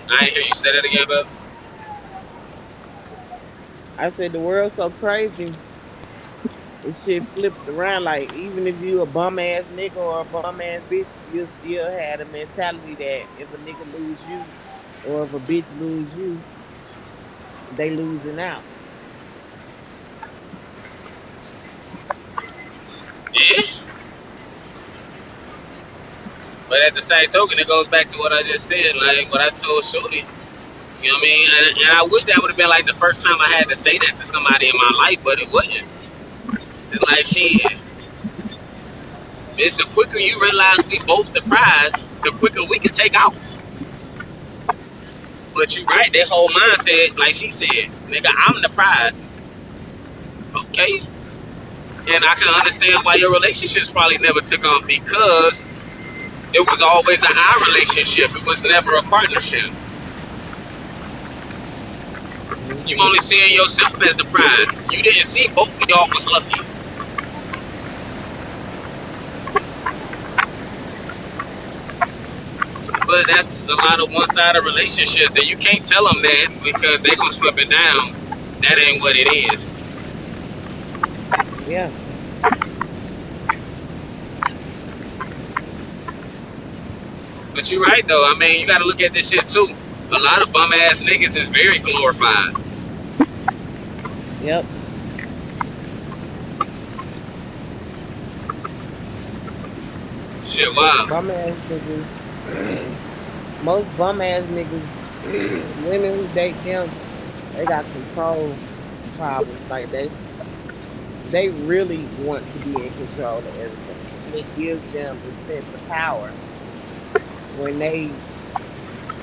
I ain't hear you say that again, bro. I said the world's so crazy. This shit flipped around. Like even if you a bum ass nigga or a bum ass bitch, you still had a mentality that if a nigga lose you or if a bitch lose you, they losing out. Yeah, but at the same token, it goes back to what I just said, like what I told Shorty. You know what I mean? And I wish that would have been like the first time I had to say that to somebody in my life, but it wasn't. It's like shit. It's the quicker you realize we both the prize, the quicker we can take off. But you right, that whole mindset, like she said, nigga, I'm the prize. Okay? And I can understand why your relationships probably never took off because it was always an I relationship. It was never a partnership. You Hmm. only seeing yourself as the prize. You didn't see both of y'all was lucky. But that's a lot of one-sided relationships, and you can't tell them that because they're gonna slip it down. That ain't what it is. Yeah. But you're right though. I mean, you got to look at this shit too. A lot of bum ass niggas is very glorified. Yep. Shit, wow. Bum ass niggas. Most bum ass niggas, women who date them, they got control problems. Like they really want to be in control of everything, and it gives them the sense of power when they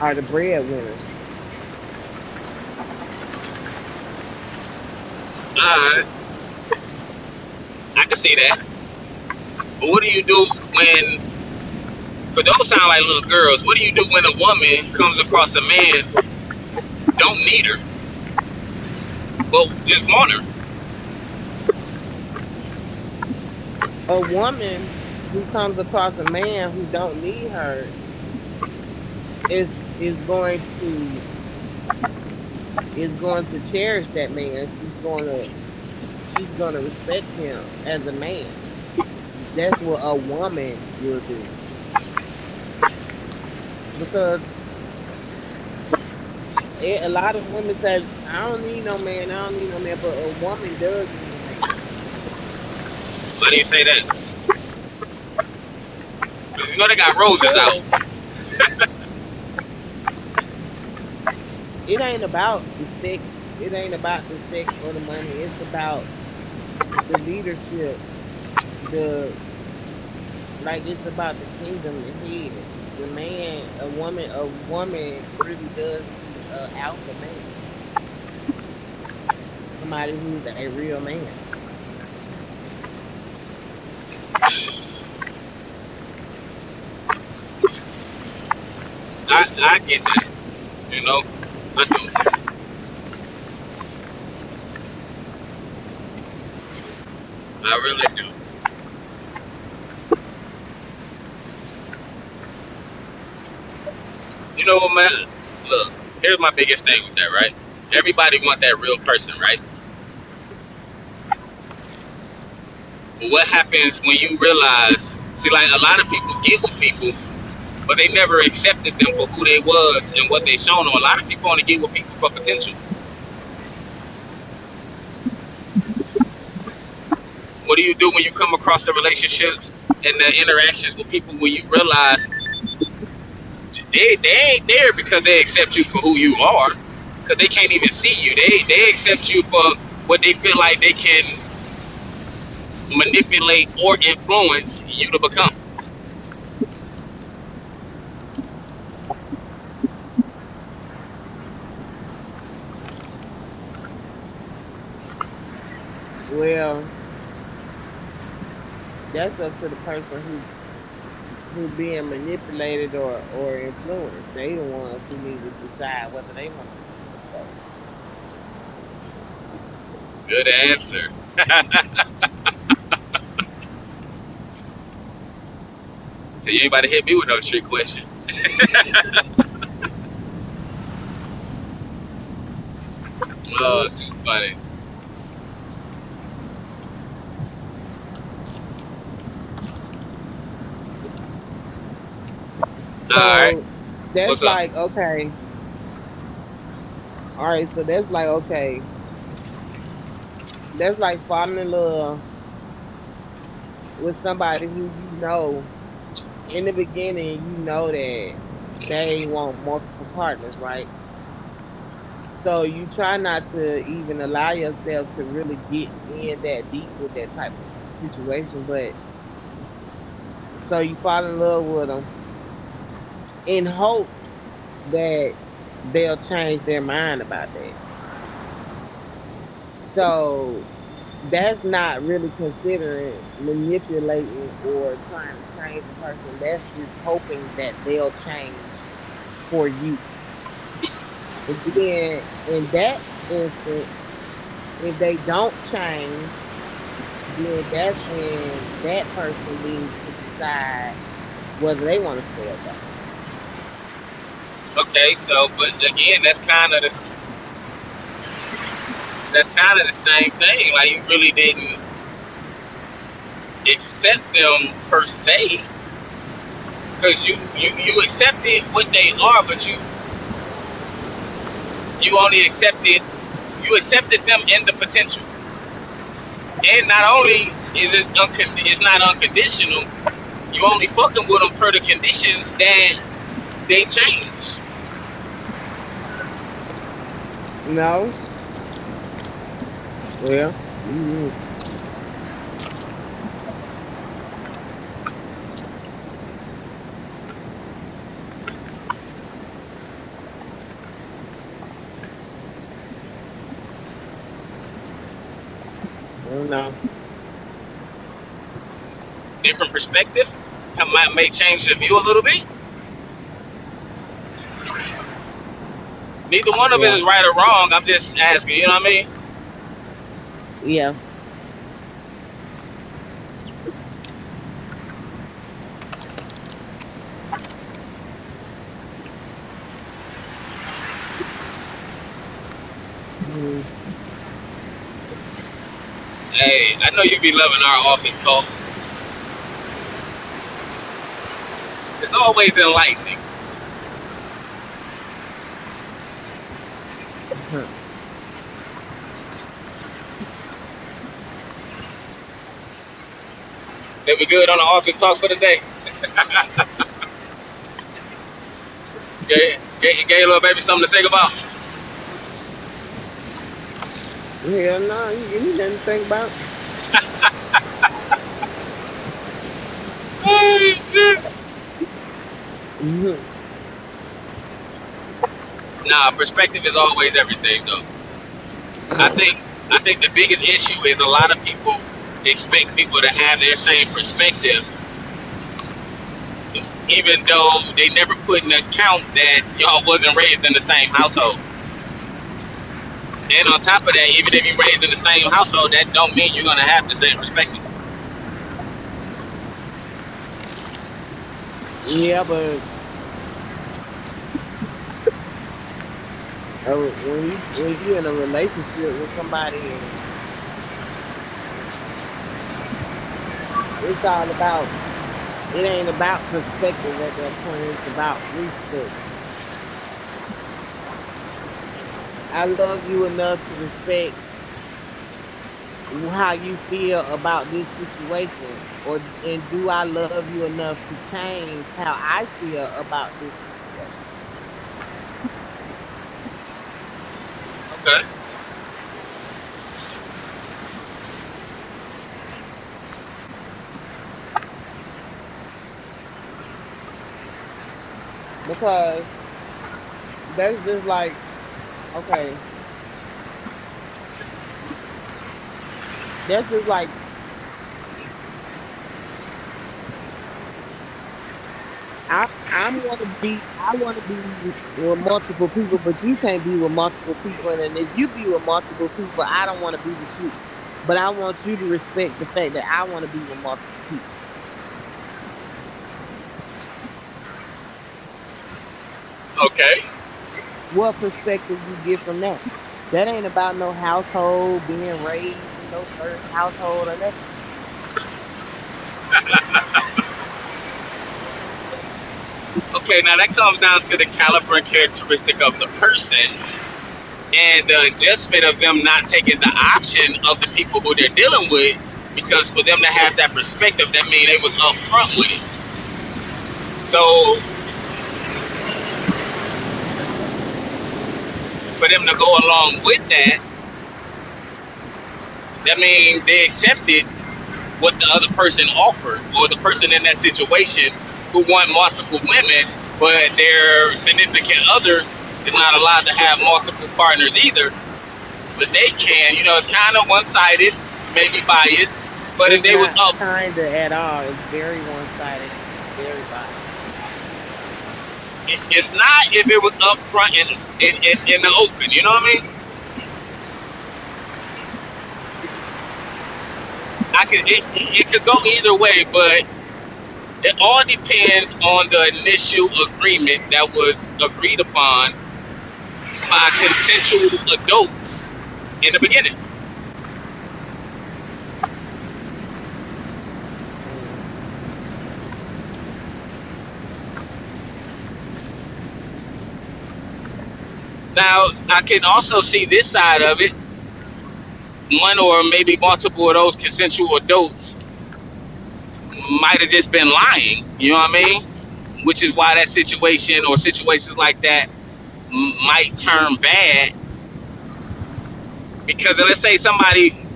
are the breadwinners. Alright, I can see that. But what do you do when? But those sound like little girls. What do you do when a woman comes across a man don't need her, but just want her? A woman who comes across a man who don't need her is going to cherish that man. She's gonna respect him as a man. That's what a woman will do. Because a lot of women say, I don't need no man, I don't need no man, but a woman does need a man. Why do you say that? 'Cause you know they got roses out. Because it ain't about the sex. It ain't about the sex or the money. It's about the leadership, the like it's about the kingdom, the head. A woman really does need a alpha man. Somebody who's a real man. I get that. You know, I do. I really do. You know what, man? Look, here's my biggest thing with that, right? Everybody want that real person, right? But what happens when you realize, see, like a lot of people get with people, but they never accepted them for who they was and what they shown them. A lot of people only get with people for potential. What do you do when you come across the relationships and the interactions with people when you realize they ain't there because they accept you for who you are, because they can't even see you. They accept you for what they feel like they can manipulate or influence you to become. Well, that's up to the person who being manipulated or influenced. They the ones who need to decide whether they want to leave or stay. Good answer. So you ain't about to hit me with no trick question. Funny. All right. So that's What's up? like, okay, all right, so that's like, okay, that's like falling in love with somebody who you know in the beginning, you know that they want multiple partners, right? So you try not to even allow yourself to really get in that deep with that type of situation, but so you fall in love with them in hopes that they'll change their mind about that. So that's not really considering manipulating or trying to change a person. That's just hoping that they'll change for you. And then in that instance, if they don't change, then that's when that person needs to decide whether they want to stay or go. Okay, so but again, that's kind of the same thing. Like you really didn't accept them per se, because you accepted what they are, but you only accepted them in the potential. And not only it's not unconditional, you only fucking with them per the conditions that they change. No, well, mm, I don't know. Different perspective may change the view a little bit. Neither one of it Yeah, is right or wrong. I'm just asking. You know what I mean? yeah. Mm. Hey, I know you be loving our office talk. It's always enlightening. Say we good on the office talk for the day. Gave little baby something to think about. Hell no, you give me nothing to think about. Oh shit. Mhm. Nah, perspective is always everything though. I think I think the biggest issue is a lot of people expect people to have their same perspective, even though they never put in account that y'all wasn't raised in the same household. And on top of that, even if you're raised in the same household, that don't mean you're gonna have the same perspective. Yeah, but when you in a relationship with somebody and it's all about it ain't about perspective at that point. It's about respect. I love you enough to respect how you feel about this situation, or and do I love you enough to change how I feel about this situation? Okay. Because there's just like, okay, that's just like I want to be with multiple people, but you can't be with multiple people. And if you be with multiple people, I don't want to be with you. But I want you to respect the fact that I want to be with multiple people. Okay. What perspective you get from that? That ain't about no household being raised in no certain household or nothing. Okay, now that comes down to the caliber and characteristic of the person and the adjustment of them not taking the option of the people who they're dealing with, because for them to have that perspective, that means they was upfront with it. So for them to go along with that, that means they accepted what the other person offered, or the person in that situation who want multiple women, but their significant other is not allowed to have multiple partners either. But they can, it's kind of one-sided, maybe biased. But if It's they was not up, kinda at all. It's very one sided and it's very biased. it's not if it was up front in the open. You know what I mean? It could go either way, but it all depends on the initial agreement that was agreed upon by consensual adults in the beginning. Mm. Now, I can also see this side of it. One or maybe multiple of those consensual adults might have just been lying. You know what I mean? Which is why that situation or situations like that might turn bad. Because let's say somebody,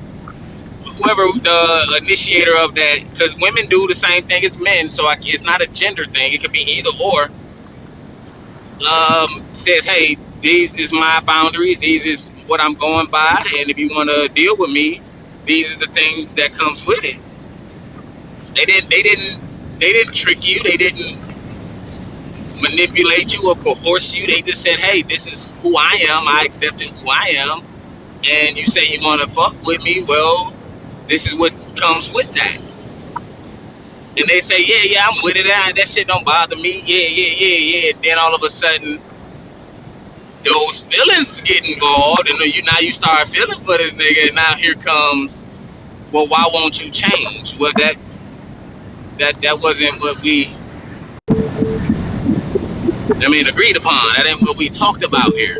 whoever the initiator of that, because women do the same thing as men, so it's not a gender thing. It could be either or. Says, hey, these is my boundaries. These is what I'm going by, and if you want to deal with me, these are the things that comes with it. They didn't. They didn't. They didn't trick you. They didn't manipulate you or coerce you. They just said, hey, this is who I am. I accepted who I am, and you say you want to fuck with me. Well, this is what comes with that. And they say, yeah, yeah, I'm with it. That shit don't bother me. Yeah, yeah, yeah, yeah. And then all of a sudden, those feelings get involved, and then now you start feeling for this nigga. And now here comes, well, why won't you change? Well, that wasn't what we, agreed upon. That ain't what we talked about here.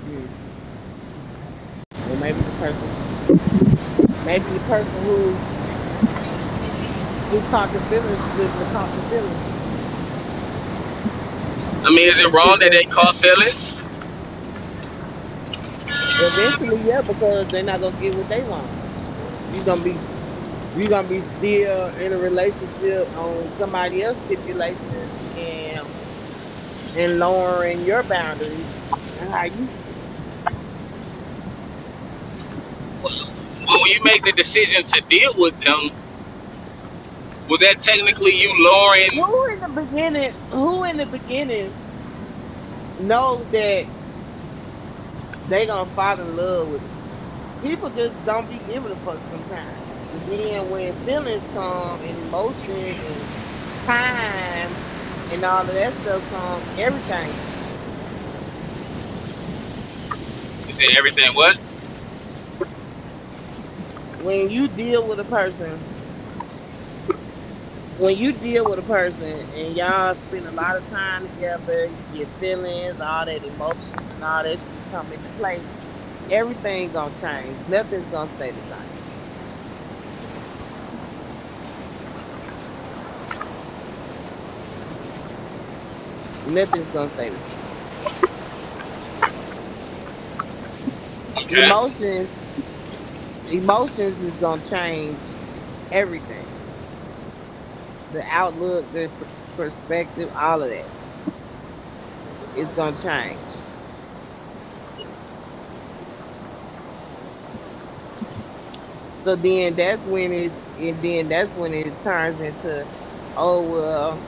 Mm. Or maybe the person who caught the feelings shouldn't have caught the feelings. Is it They wrong should that have. they caught feelings? Eventually, yeah, because they're not gonna get what they want. You gonna be you gonna be still in a relationship on somebody else's stipulations and lowering your boundaries and how you When you make the decision to deal with them, was that technically you lowering? who in the beginning knows that they gonna fall in love with it. People just don't be giving a fuck sometimes. But then when feelings come and emotions and time and all of that stuff come, everything changes. You said everything what? When you deal with a person, when you deal with a person and y'all spend a lot of time together, you get feelings, all that emotions and all that shit come into place, everything gonna change. Nothing's gonna stay the same. Nothing's gonna stay the same. Okay. Emotions, emotions is gonna change everything. The outlook, the perspective, all of that is gonna change. So then that's when it turns into, oh well,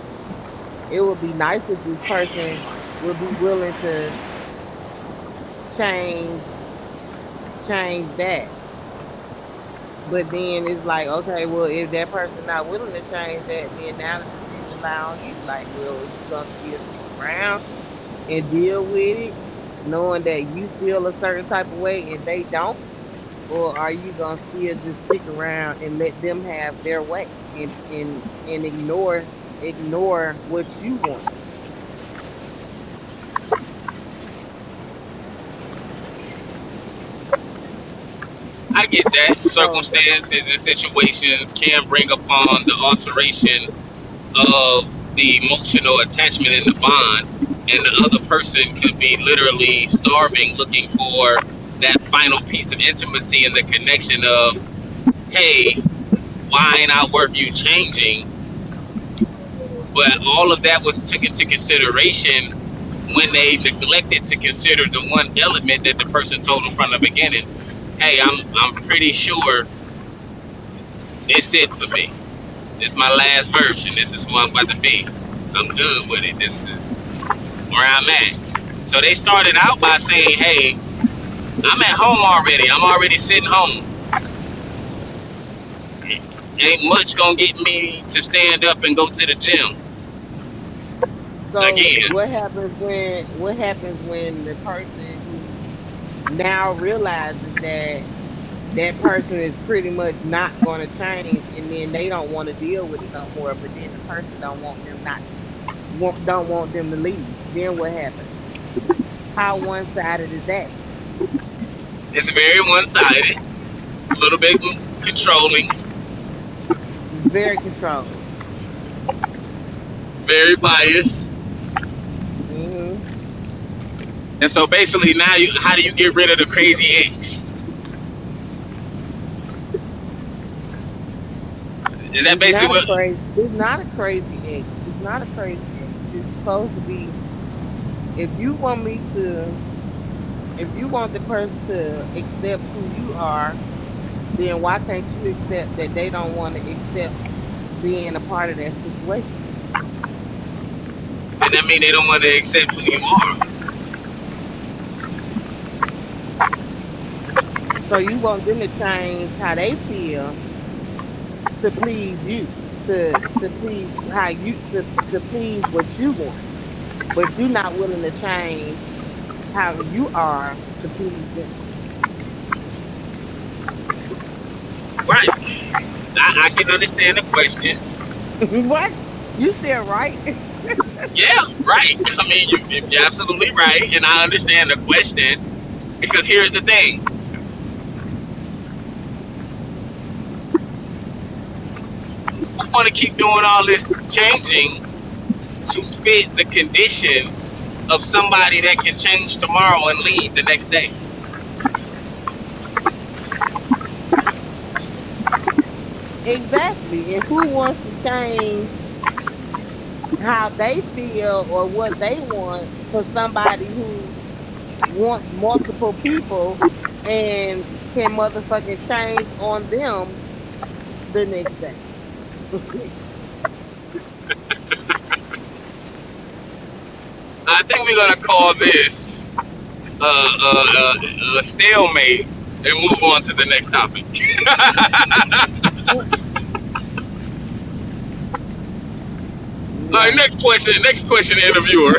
it would be nice if this person would be willing to change change that. But then it's like, okay, well, if that person not willing to change that, then now the decision rely on you. Like, well, is you gonna still stick around and deal with it, knowing that you feel a certain type of way and they don't? Or are you gonna still just stick around and let them have their way and ignore what you want? I get that So circumstances and situations can bring upon the alteration of the emotional attachment in the bond, and the other person could be literally starving, looking for that final piece of intimacy and the connection of, hey, why ain't I worth you changing? But all of that was taken into consideration when they neglected to consider the one element that the person told them from the beginning. Hey, I'm pretty sure it's it for me. This is my last version. This is who I'm about to be. I'm good with it. This is where I'm at. So they started out by saying, hey, I'm at home already. I'm already sitting home. Ain't much gonna get me to stand up and go to the gym so again. what happens when the person who now realizes that that person is pretty much not going to change, and then they don't want to deal with it no more, but then the person don't want them to leave? Then what happens? How one-sided is that? It's very one-sided, a little bit controlling, It's very controlling. very biased. Hmm. And so basically now, how do you get rid of the crazy ex? Is that It's basically not a what? crazy. It's not a crazy ex. It's not a crazy ex. It's supposed to be. If you want me to, if you want the person to accept who you are, then why can't you accept that they don't want to accept being a part of that situation? And that mean they don't want to accept who you are. So you want them to change how they feel to please you, to please how you to please what you want, but you're not willing to change how you are to please them. Right. I can understand the question. What? You still right? Yeah, right. I mean, you're absolutely right, and I understand the question because here's the thing: we want to keep doing all this changing to fit the conditions of somebody that can change tomorrow and leave the next day. Exactly. And who wants to change how they feel or what they want for somebody who wants multiple people and can motherfucking change on them the next day? I think we're gonna call this a stalemate and move on to the next topic. All right, Yeah. next question, interviewer.